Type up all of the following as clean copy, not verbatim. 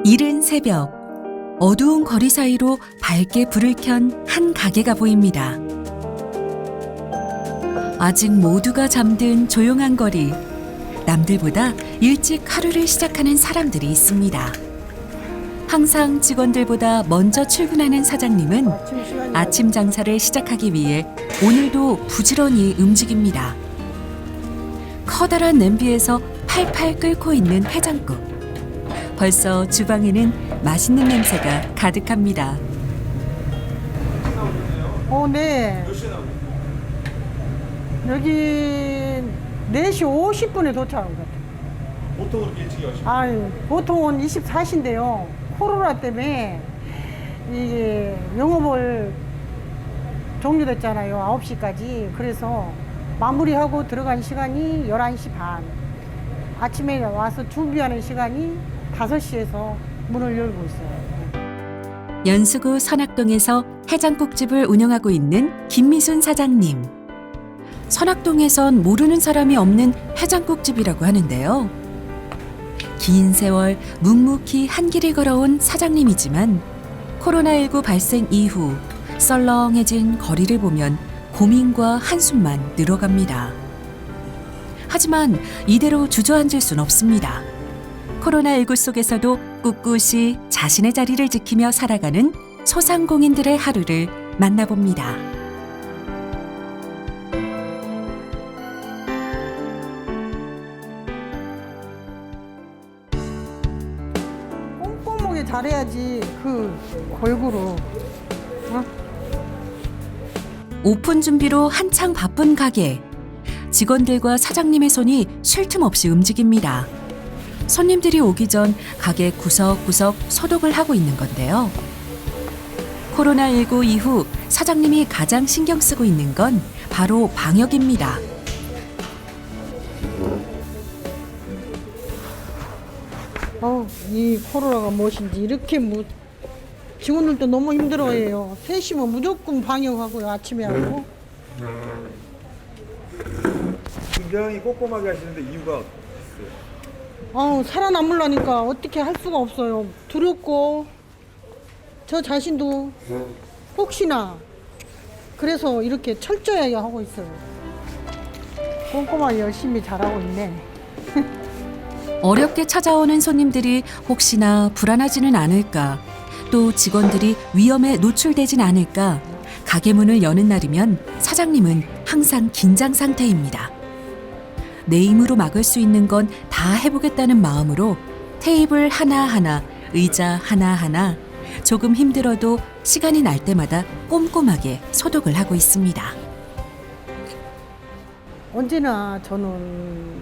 이른 새벽, 어두운 거리 사이로 밝게 불을 켠 한 가게가 보입니다. 아직 모두가 잠든 조용한 거리. 남들보다 일찍 하루를 시작하는 사람들이 있습니다. 항상 직원들보다 먼저 출근하는 사장님은 아침 장사를 시작하기 위해 오늘도 부지런히 움직입니다. 커다란 냄비에서 팔팔 끓고 있는 해장국. 벌써 주방에는 맛있는 냄새가 가득합니다. 네. 여기 4시 50분에 도착한 것 같아요. 보통 그렇게 일찍 하시나요? 보통은 24시인데요. 코로나 때문에 이게 영업을 종료됐잖아요. 9시까지. 그래서 마무리하고 들어간 시간이 11시 반. 아침에 와서 준비하는 시간이 5시에서 문을 열고 있어요. 연수구 선악동에서 해장국집을 운영하고 있는 김미순 사장님. 선악동에선 모르는 사람이 없는 해장국집이라고 하는데요. 긴 세월 묵묵히 한 길을 걸어온 사장님이지만 코로나19 발생 이후 썰렁해진 거리를 보면 고민과 한숨만 늘어갑니다. 하지만 이대로 주저앉을 순 없습니다. 코로나19 속에서도 꿋꿋이 자신의 자리를 지키며 살아가는 소상공인들의 하루를 만나봅니다. 꼼꼼하게 잘해야지 그 골고루. 오픈 준비로 한창 바쁜 가게. 직원들과 사장님의 손이 쉴 틈 없이 움직입니다. 손님들이 오기 전 가게 구석구석 소독을 하고 있는 건데요. 코로나19 이후 사장님이 가장 신경 쓰고 있는 건 바로 방역입니다. 이 코로나가 무엇인지 이렇게 직원들도 너무 힘들어해요. 3시면 무조건 방역하고요. 아침에 하고. 굉장히 꼼꼼하게 하시는데 이유가 있어요? 살아남으려니까 어떻게 할 수가 없어요. 두렵고 저 자신도 혹시나 그래서 이렇게 철저하게 하고 있어요. 꼼꼼하게 열심히 잘하고 있네. 어렵게 찾아오는 손님들이 혹시나 불안하지는 않을까, 또 직원들이 위험에 노출되진 않을까, 가게 문을 여는 날이면 사장님은 항상 긴장 상태입니다. 내 힘으로 막을 수 있는 건 다 해보겠다는 마음으로 테이블 하나하나, 의자 하나하나 조금 힘들어도 시간이 날 때마다 꼼꼼하게 소독을 하고 있습니다. 언제나 저는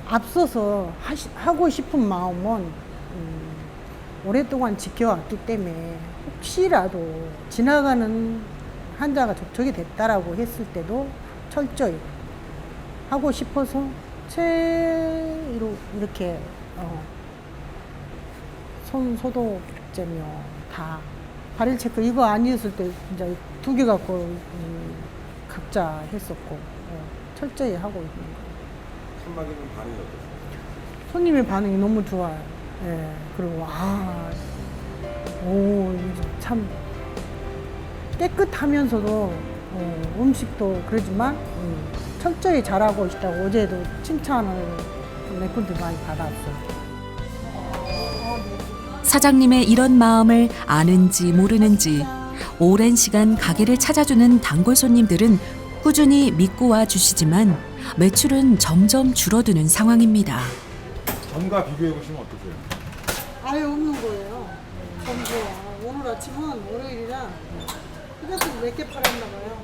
앞서서 하고 싶은 마음은 오랫동안 지켜왔기 때문에 혹시라도 지나가는 환자가 접촉이 됐다라고 했을 때도 철저히 하고 싶어서 최로 이렇게 손 소독제며 다 발열 체크 이거 아니었을 때 이제 2개 갖고 각자 했었고 철저히 하고 있는 거예요. 칸막이는 반응이 어떠세요? 손님의 반응이 너무 좋아요. 예. 그리고 참 깨끗하면서도 음식도 그러지만 철저히 잘하고 있다고 어제도 칭찬을 레코드 많이 받았어요. 사장님의 이런 마음을 아는지 모르는지 오랜 시간 가게를 찾아주는 단골 손님들은 꾸준히 믿고 와주시지만 매출은 점점 줄어드는 상황입니다. 전과 비교해 보시면 어떠세요? 아예 없는 거예요. 전부 오늘 아침은 월요일이라 휴게소 몇 개 팔았나 봐요.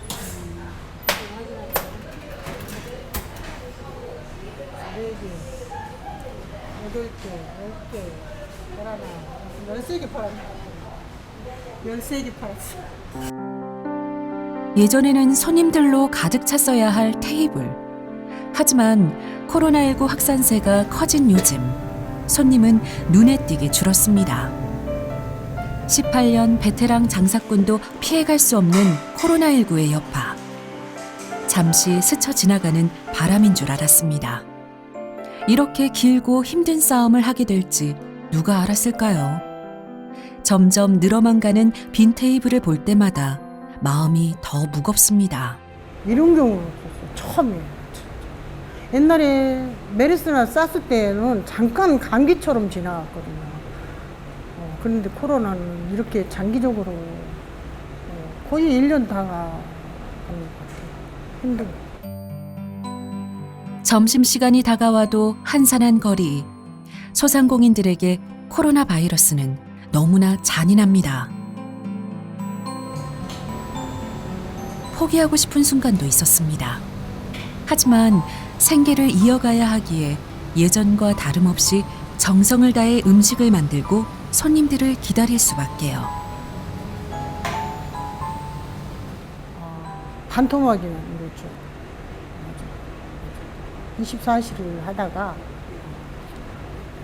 확인할게요. 4개, 8개, 10개, 13개 팔았나? 13개 팔았어. 예전에는 손님들로 가득 찼어야 할 테이블. 하지만 코로나19 확산세가 커진 요즘 손님은 눈에 띄게 줄었습니다. 18년 베테랑 장사꾼도 피해갈 수 없는 코로나19의 여파. 잠시 스쳐 지나가는 바람인 줄 알았습니다. 이렇게 길고 힘든 싸움을 하게 될지 누가 알았을까요? 점점 늘어만 가는 빈 테이블을 볼 때마다 마음이 더 무겁습니다. 이런 경우는 없었어요. 처음이에요. 옛날에 메르스나 사스 때는 잠깐 감기처럼 지나갔거든요. 그런데 코로나는 이렇게 장기적으로 거의 1년 다 가는 것 같아요. 힘들어요. 점심시간이 다가와도 한산한 거리. 소상공인들에게 코로나 바이러스는 너무나 잔인합니다. 포기하고 싶은 순간도 있었습니다. 하지만 생계를 이어가야 하기에 예전과 다름없이 정성을 다해 음식을 만들고 손님들을 기다릴 수밖에요. 반토막이는 이렇죠. 24시를 하다가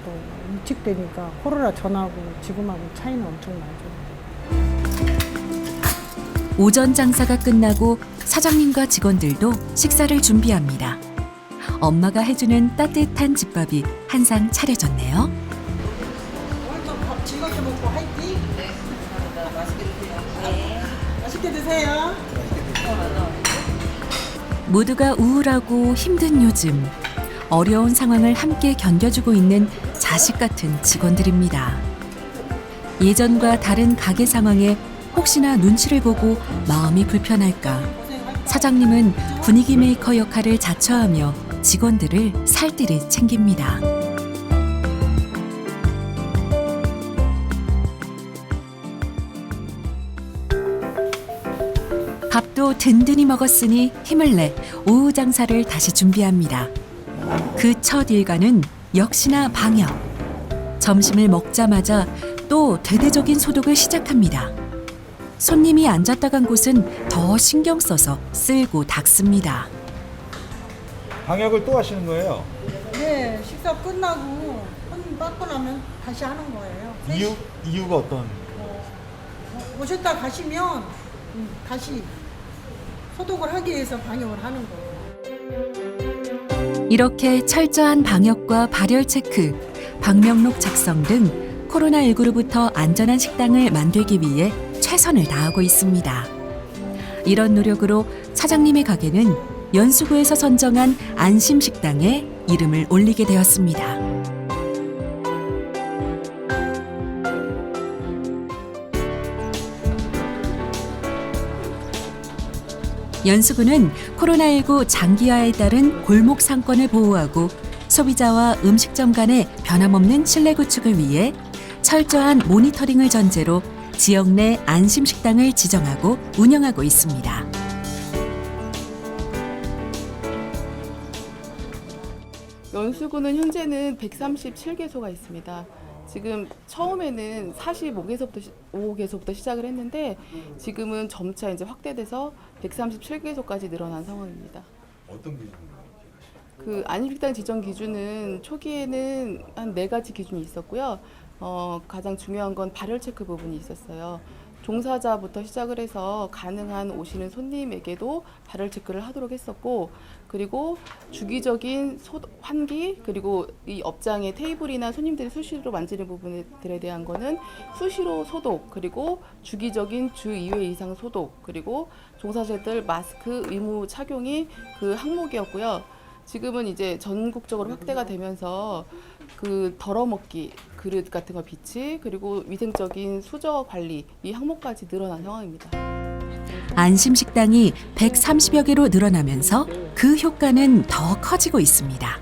또 일찍 되니까 코로나 전하고 지금하고 차이는 엄청 나죠. 오전 장사가 끝나고 사장님과 직원들도 식사를 준비합니다. 엄마가 해주는 따뜻한 집밥이 항상 차려졌네요. 오늘도 밥 즐겁게 먹고 화이팅! 네, 맛있게 드세요. 네. 맛있게 드세요. 모두가 우울하고 힘든 요즘 어려운 상황을 함께 견뎌주고 있는 자식 같은 직원들입니다. 예전과 다른 가게 상황에 혹시나 눈치를 보고 마음이 불편할까 사장님은 분위기 메이커 역할을 자처하며 직원들을 살뜰히 챙깁니다. 밥도 든든히 먹었으니 힘을 내 오후 장사를 다시 준비합니다. 그 첫 일과는 역시나 방역. 점심을 먹자마자 또 대대적인 소독을 시작합니다. 손님이 앉았다 간 곳은 더 신경 써서 쓸고 닦습니다. 방역을 또 하시는 거예요? 네, 식사 끝나고 손님 받고 나면 다시 하는 거예요. 이유가 어떤? 오셨다 가시면 다시 소독을 하기 위해서 방역을 하는 거예요. 이렇게 철저한 방역과 발열 체크, 방명록 작성 등 코로나19로부터 안전한 식당을 만들기 위해 최선을 다하고 있습니다. 이런 노력으로 사장님의 가게는 연수구에서 선정한 안심식당에 이름을 올리게 되었습니다. 연수구는 코로나19 장기화에 따른 골목 상권을 보호하고 소비자와 음식점 간의 변함없는 신뢰 구축을 위해 철저한 모니터링을 전제로 지역 내 안심식당을 지정하고 운영하고 있습니다. 연수구는 현재는 137개소가 있습니다. 지금 처음에는 45개소부터 시작을 했는데 지금은 점차 이제 확대돼서 137개소까지 늘어난 상황입니다. 어떤 기준으로? 그 안심식당 지정 기준은 초기에는 한 4가지 기준이 있었고요. 가장 중요한 건 발열 체크 부분이 있었어요. 종사자부터 시작을 해서 가능한 오시는 손님에게도 발열 체크를 하도록 했었고, 그리고 주기적인 환기, 그리고 이 업장의 테이블이나 손님들이 수시로 만지는 부분들에 대한 거는 수시로 소독, 그리고 주기적인 주 2회 이상 소독, 그리고 종사자들 마스크 의무 착용이 그 항목이었고요. 지금은 이제 전국적으로 확대가 되면서 그 덜어먹기 그릇 같은 거 비치, 그리고 위생적인 수저 관리 이 항목까지 늘어난 상황입니다. 안심식당이 130여 개로 늘어나면서 그 효과는 더 커지고 있습니다.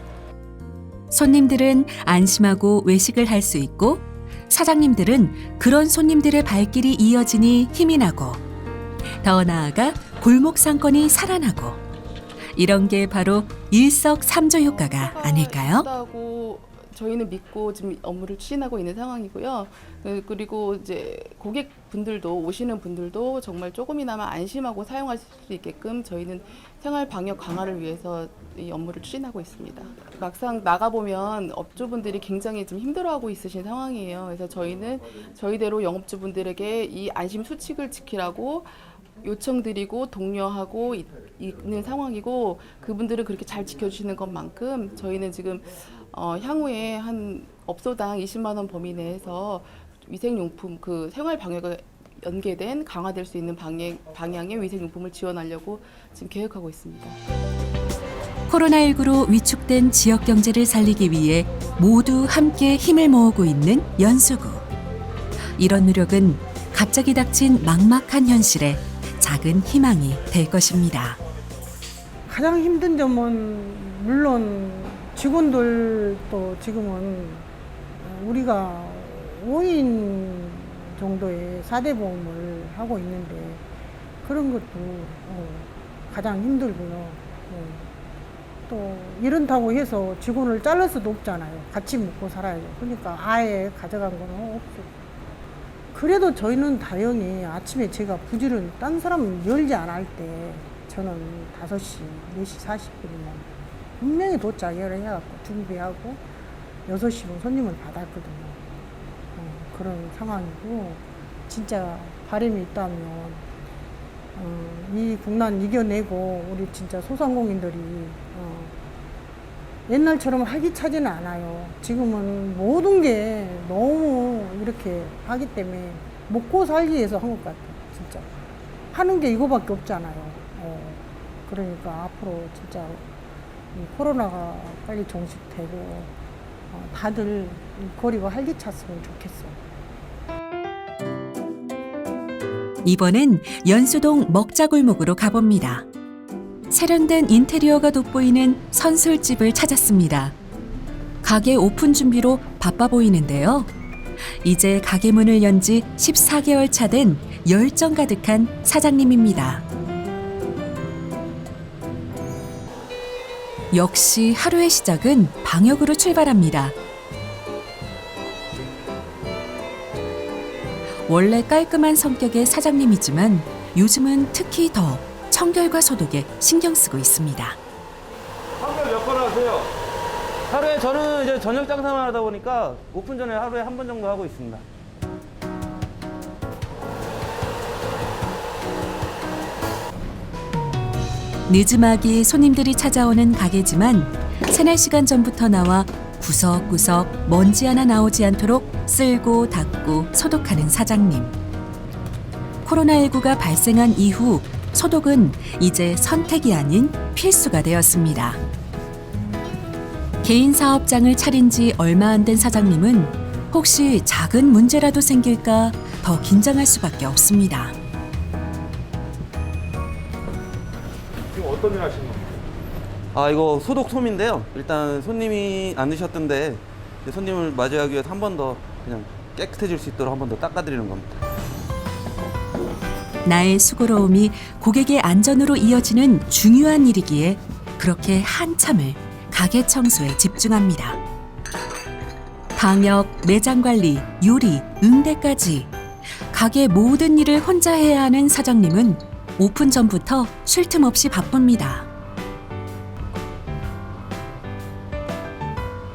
손님들은 안심하고 외식을 할 수 있고 사장님들은 그런 손님들의 발길이 이어지니 힘이 나고 더 나아가 골목 상권이 살아나고 이런 게 바로 일석삼조 효과가 아닐까요? 다고 저희는 믿고 지금 업무를 추진하고 있는 상황이고요. 그리고 이제 고객분들도 오시는 분들도 정말 조금이나마 안심하고 사용하실 수 있게끔 저희는 생활 방역 강화를 위해서 이 업무를 추진하고 있습니다. 막상 나가보면 업주분들이 굉장히 좀 힘들어하고 있으신 상황이에요. 그래서 저희는 저희대로 영업주분들에게 이 안심 수칙을 지키라고 요청드리고 독려하고 있는 상황이고, 그분들은 그렇게 잘 지켜주시는 것만큼 저희는 지금 향후에 한 업소당 20만 원 범위 내에서 위생용품 그 생활 방역에 연계된 강화될 수 있는 방향의 위생용품을 지원하려고 지금 계획하고 있습니다. 코로나19로 위축된 지역 경제를 살리기 위해 모두 함께 힘을 모으고 있는 연수구. 이런 노력은 갑자기 닥친 막막한 현실에 작은 희망이 될 것입니다. 가장 힘든 점은 물론 직원들도 지금은 우리가 5인 정도의 4대 보험을 하고 있는데 그런 것도 가장 힘들고요. 또 이런다고 해서 직원을 잘랄 수도 없잖아요. 같이 먹고 살아야죠. 그러니까 아예 가져간 건 없고. 그래도 저희는 다행히 아침에 제가 부지런히 딴 사람 열지 안 할 때 저는 5시, 4시 40분이면 분명히 도착을 해갖고 준비하고 6시면 손님을 받았거든요. 그런 상황이고 진짜 바람이 있다면 이 국난 이겨내고 우리 진짜 소상공인들이 옛날처럼 활기차지는 않아요. 지금은 모든 게 너무 이렇게 하기 때문에 먹고 살기 위해서 한 것 같아요. 진짜 하는 게 이거밖에 없잖아요. 그러니까 앞으로 진짜 이 코로나가 빨리 종식되고 다들 이 거리가 활기찼으면 좋겠어요. 이번엔 연수동 먹자골목으로 가봅니다. 세련된 인테리어가 돋보이는 선술집을 찾았습니다. 가게 오픈 준비로 바빠 보이는데요. 이제 가게 문을 연 지 14개월 차 된 열정 가득한 사장님입니다. 역시 하루의 시작은 방역으로 출발합니다. 원래 깔끔한 성격의 사장님이지만 요즘은 특히 더 청결과 소독에 신경 쓰고 있습니다. 판매 몇 번 하세요? 하루에 저는 이제 저녁 장사만 하다 보니까 오픈 전에 하루에 한 번 정도 하고 있습니다. 늦음하게 손님들이 찾아오는 가게지만 3-4시간 전부터 나와 구석구석 먼지 하나 나오지 않도록 쓸고 닦고 소독하는 사장님. 코로나19가 발생한 이후 소독은 이제 선택이 아닌 필수가 되었습니다. 개인 사업장을 차린 지 얼마 안 된 사장님은 혹시 작은 문제라도 생길까 더 긴장할 수밖에 없습니다. 지금 어떤 일 하시는 겁니까? 아, 이거 소독 솜인데요. 일단 손님이 안 드셨던데 손님을 맞이하기 위해서 한 번 더 그냥 깨끗해질 수 있도록 한 번 더 닦아드리는 겁니다. 나의 수고로움이 고객의 안전으로 이어지는 중요한 일이기에 그렇게 한참을 가게 청소에 집중합니다. 방역, 매장 관리, 요리, 응대까지 가게 모든 일을 혼자 해야 하는 사장님은 오픈 전부터 쉴 틈 없이 바쁩니다.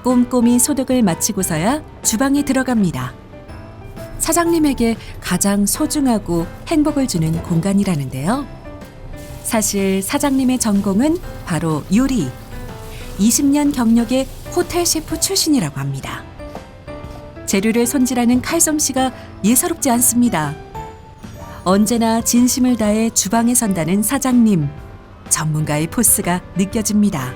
꼼꼼히 소독을 마치고서야 주방에 들어갑니다. 사장님에게 가장 소중하고 행복을 주는 공간이라는데요. 사실 사장님의 전공은 바로 요리. 20년 경력의 호텔 셰프 출신이라고 합니다. 재료를 손질하는 칼솜씨가 예사롭지 않습니다. 언제나 진심을 다해 주방에 선다는 사장님. 전문가의 포스가 느껴집니다.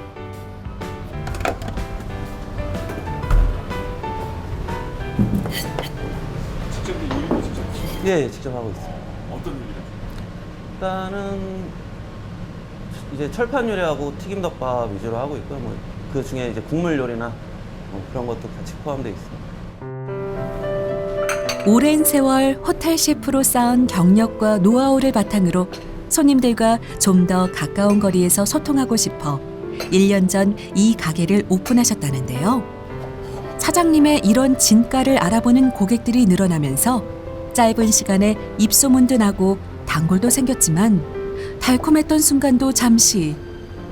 직접 요리도 직접 하시는 예, 직접 하고 있어요. 어떤 요리를? 일단은 이제 철판 요리하고 튀김덮밥 위주로 하고 있고요. 뭐 그 중에 이제 국물 요리나 그런 것도 같이 포함되어 있습니다. 오랜 세월 호텔 셰프로 쌓은 경력과 노하우를 바탕으로 손님들과 좀 더 가까운 거리에서 소통하고 싶어 1년 전 이 가게를 오픈하셨다는데요. 사장님의 이런 진가를 알아보는 고객들이 늘어나면서 짧은 시간에 입소문도 나고 단골도 생겼지만 달콤했던 순간도 잠시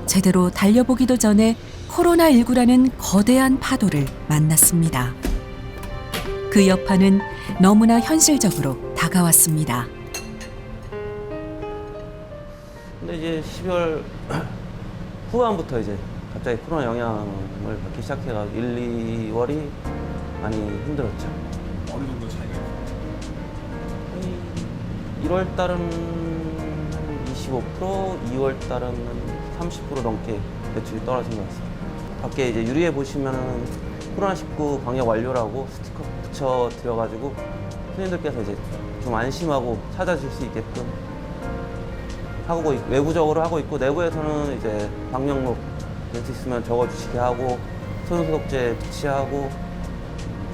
제대로 달려보기도 전에 코로나19라는 거대한 파도를 만났습니다. 그 여파는 너무나 현실적으로 다가왔습니다. 근데 이제 12월 후반부터 이제 갑자기 코로나 영향을 받기 시작해가지고 1, 2월이 많이 힘들었죠. 어느 정도 차이가 있어요? 1월 달은 25%, 2월 달은 30% 넘게 매출이 떨어진 것 같습니다. 밖에 이제 유리에 보시면은 코로나19 방역 완료라고 스티커 붙여 드려가지고 손님들께서 이제 좀 안심하고 찾아줄 수 있게끔 하고 외부적으로 하고 있고, 내부에서는 이제 방역록 될 수 있으면 적어주시게 하고 손소독제 비치하고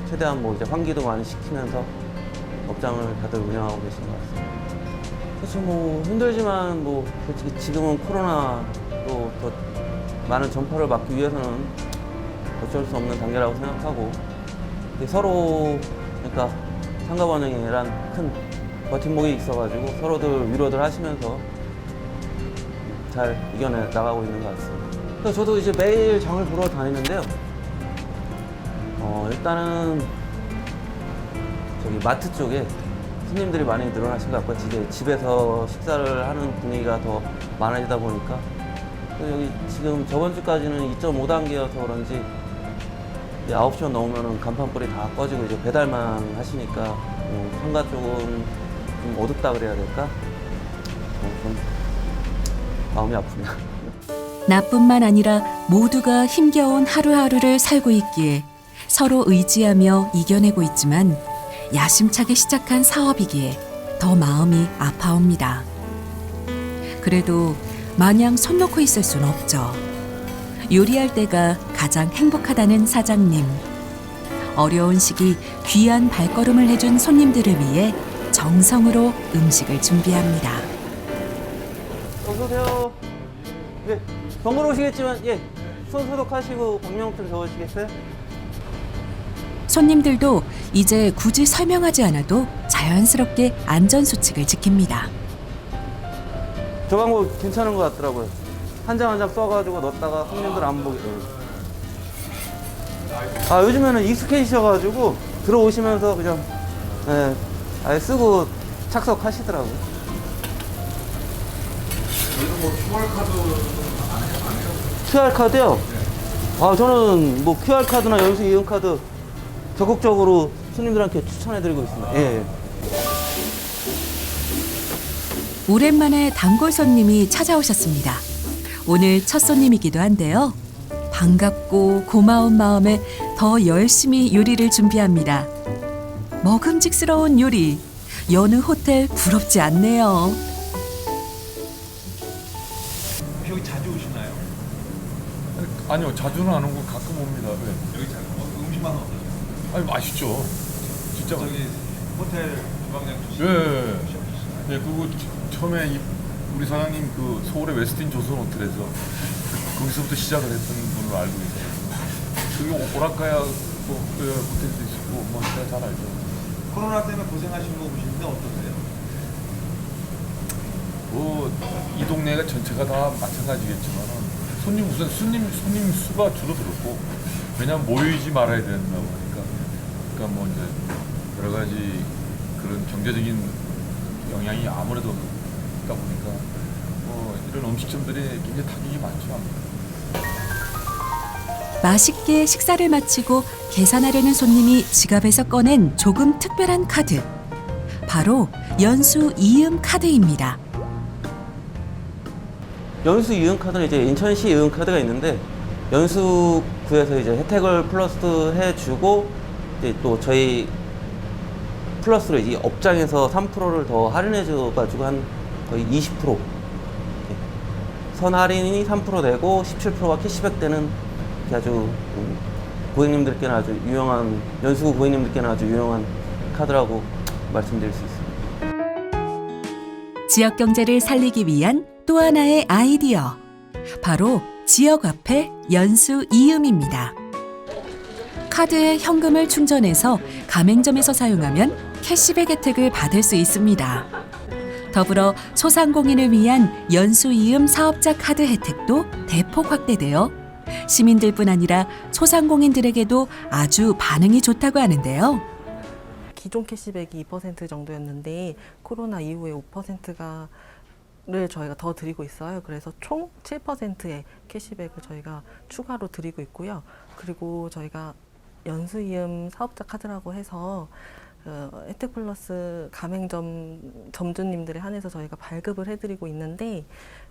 최대한 뭐 이제 환기도 많이 시키면서 업장을 다들 운영하고 계신 것 같습니다. 그렇죠. 뭐 힘들지만 뭐 솔직히 지금은 코로나 또 더 많은 전파를 막기 위해서는 어쩔 수 없는 단계라고 생각하고, 서로 그러니까 상가번영이란 큰 버팀목이 있어가지고 서로들 위로들 하시면서 잘 이겨내 나가고 있는 것 같습니다. 그래서 저도 이제 매일 장을 보러 다니는데요. 일단은 저기 마트 쪽에 손님들이 많이 늘어나신 것 같고요. 이제 집에서 식사를 하는 분위기가 더 많아지다 보니까, 여기 지금 저번 주까지는 2.5단계여서 그런지 9시간 넘으면 간판불이 다 꺼지고 이제 배달만 하시니까 상가 쪽은 좀 어둡다 그래야 될까? 좀 마음이 아픕니다. 나뿐만 아니라 모두가 힘겨운 하루하루를 살고 있기에 서로 의지하며 이겨내고 있지만, 야심차게 시작한 사업이기에 더 마음이 아파옵니다. 그래도 마냥 손 놓고 있을 순 없죠. 요리할 때가 가장 행복하다는 사장님. 어려운 시기 귀한 발걸음을 해준 손님들을 위해 정성으로 음식을 준비합니다. 어서 오세요. 네, 번거로우시겠지만 손 소독하시고 방명록 적으시겠어요? 손님들도 이제 굳이 설명하지 않아도 자연스럽게 안전수칙을 지킵니다. 저 방법 괜찮은 것 같더라고요. 한 장 한 장 써가지고 넣었다가 손님들 안 보게. 요즘에는 익숙해지셔가지고 들어오시면서 그냥 아예 쓰고 착석하시더라고요. 저희는 뭐 QR카드 안 해요? QR카드요? 저는 뭐 QR카드나 연수 이용카드 적극적으로 손님들한테 추천해드리고 있습니다. 예. 오랜만에 단골 손님이 찾아오셨습니다. 오늘 첫 손님이기도 한데요. 반갑고 고마운 마음에 더 열심히 요리를 준비합니다. 먹음직스러운 요리, 여느 호텔 부럽지 않네요. 여기 자주 오시나요? 아니요, 자주는 안 오고 가끔 옵니다. 왜? 여기 자주 음식 맛은 어떠세요? 아니, 맛있죠. 진짜 저기 호텔 주방장 예, 예, 그리고 처음에 우리 사장님 그 서울의 웨스틴 조선 호텔에서 거기서부터 시작을 했던 분으로 알고 있어요. 그리고 오락가야 호텔도 있었고, 뭐 제가 잘 알죠. 코로나 때문에 고생하신 거 보시는데 어떠세요? 이 동네가 전체가 다 마찬가지겠지만 손님 수가 줄어들었고, 왜냐면 모이지 말아야 된다고 하니까, 그러니까 뭐 이제 여러 가지 그런 경제적인 영향이 아무래도 있다 보니까 이런 음식점들이 굉장히 타격이 많죠. 맛있게 식사를 마치고 계산하려는 손님이 지갑에서 꺼낸 조금 특별한 카드. 바로 연수 이음 카드입니다. 연수 이용카드는 이제 인천시 이용카드가 있는데, 연수구에서 이제 혜택을 플러스 해주고, 이제 또 저희 플러스로 이제 업장에서 3%를 더 할인해줘가지고 한 거의 20%. 선 할인이 3% 되고 17%가 캐시백 되는 아주 고객님들께는 아주 유용한, 연수구 고객님들께는 아주 유용한 카드라고 말씀드릴 수 있습니다. 지역 경제를 살리기 위한 또 하나의 아이디어. 바로 지역화폐 연수 이음입니다. 카드에 현금을 충전해서 가맹점에서 사용하면 캐시백 혜택을 받을 수 있습니다. 더불어 소상공인을 위한 연수 이음 사업자 카드 혜택도 대폭 확대되어 시민들뿐 아니라 소상공인들에게도 아주 반응이 좋다고 하는데요. 기존 캐시백이 2% 정도였는데 코로나 이후에 5%를 저희가 더 드리고 있어요. 그래서 총 7%의 캐시백을 저희가 추가로 드리고 있고요. 그리고 저희가 연수이음 사업자 카드라고 해서 혜택 플러스 가맹점 점주님들에 한해서 저희가 발급을 해드리고 있는데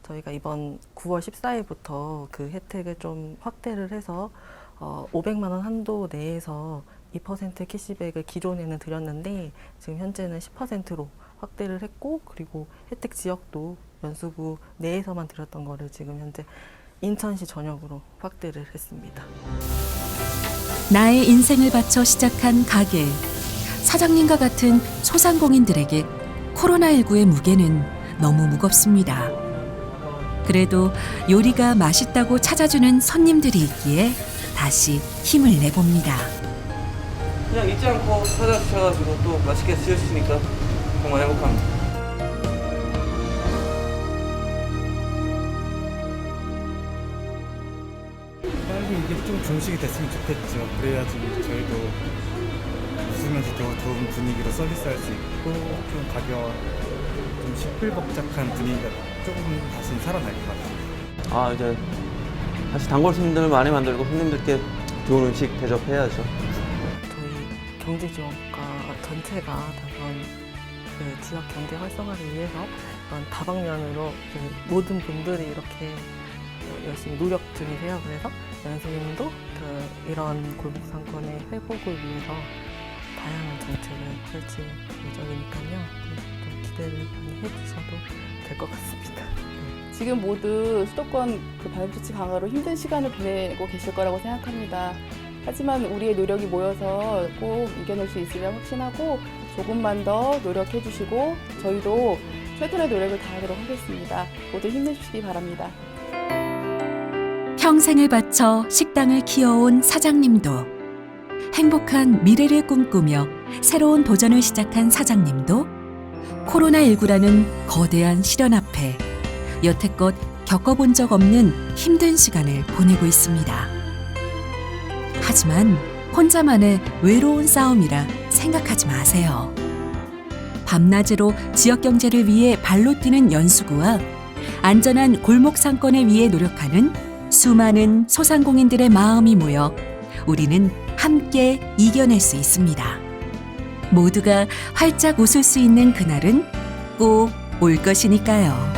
저희가 이번 9월 14일부터 그 혜택을 좀 확대를 해서 500만 원 한도 내에서 2% 캐시백을 기존에는 드렸는데 지금 현재는 10%로 확대를 했고 그리고 혜택 지역도 연수구 내에서만 드렸던 거를 지금 현재 인천시 전역으로 확대를 했습니다. 나의 인생을 바쳐 시작한 가게. 사장님과 같은 소상공인들에게 코로나19의 무게는 너무 무겁습니다. 그래도 요리가 맛있다고 찾아주는 손님들이 있기에 다시 힘을 내봅니다. 그냥 잊지 않고 찾아주셔가지고 또 맛있게 드셨으니까 정말 행복합니다. 빨리 이게 좀 종식이 됐으면 좋겠죠. 그래야지 저희도 웃으면서 더 좋은 분위기로 서비스할 수 있고 좀 가격 좀 시끌벅적한 분위기가 조금 다시 살아날 것 같아요. 이제 다시 단골 손님들을 많이 만들고 손님들께 좋은 음식 대접해야죠. 저희 경제지원과 전체가 다번 그 지역 경제 활성화를 위해서 그런 다방면으로 그 모든 분들이 이렇게 열심히 노력 중이세요. 그래서 연수님도 이런 골목 상권의 회복을 위해서 다양한 정책을 펼칠 예정이니까요. 좀 기대를 많이 해주셔도 될 것 같습니다. 지금 모두 수도권 그 방역 조치 강화로 힘든 시간을 보내고 계실 거라고 생각합니다. 하지만 우리의 노력이 모여서 꼭 이겨낼 수 있으려 확신하고 조금만 더 노력해 주시고 저희도 최선의 노력을 다하도록 하겠습니다. 모두 힘내주시기 바랍니다. 평생을 바쳐 식당을 키워온 사장님도 행복한 미래를 꿈꾸며 새로운 도전을 시작한 사장님도 코로나19라는 거대한 시련 앞에 여태껏 겪어본 적 없는 힘든 시간을 보내고 있습니다. 하지만 혼자만의 외로운 싸움이라 생각하지 마세요. 밤낮으로 지역 경제를 위해 발로 뛰는 연수구와 안전한 골목 상권을 위해 노력하는 수많은 소상공인들의 마음이 모여 우리는 함께 이겨낼 수 있습니다. 모두가 활짝 웃을 수 있는 그날은 꼭 올 것이니까요.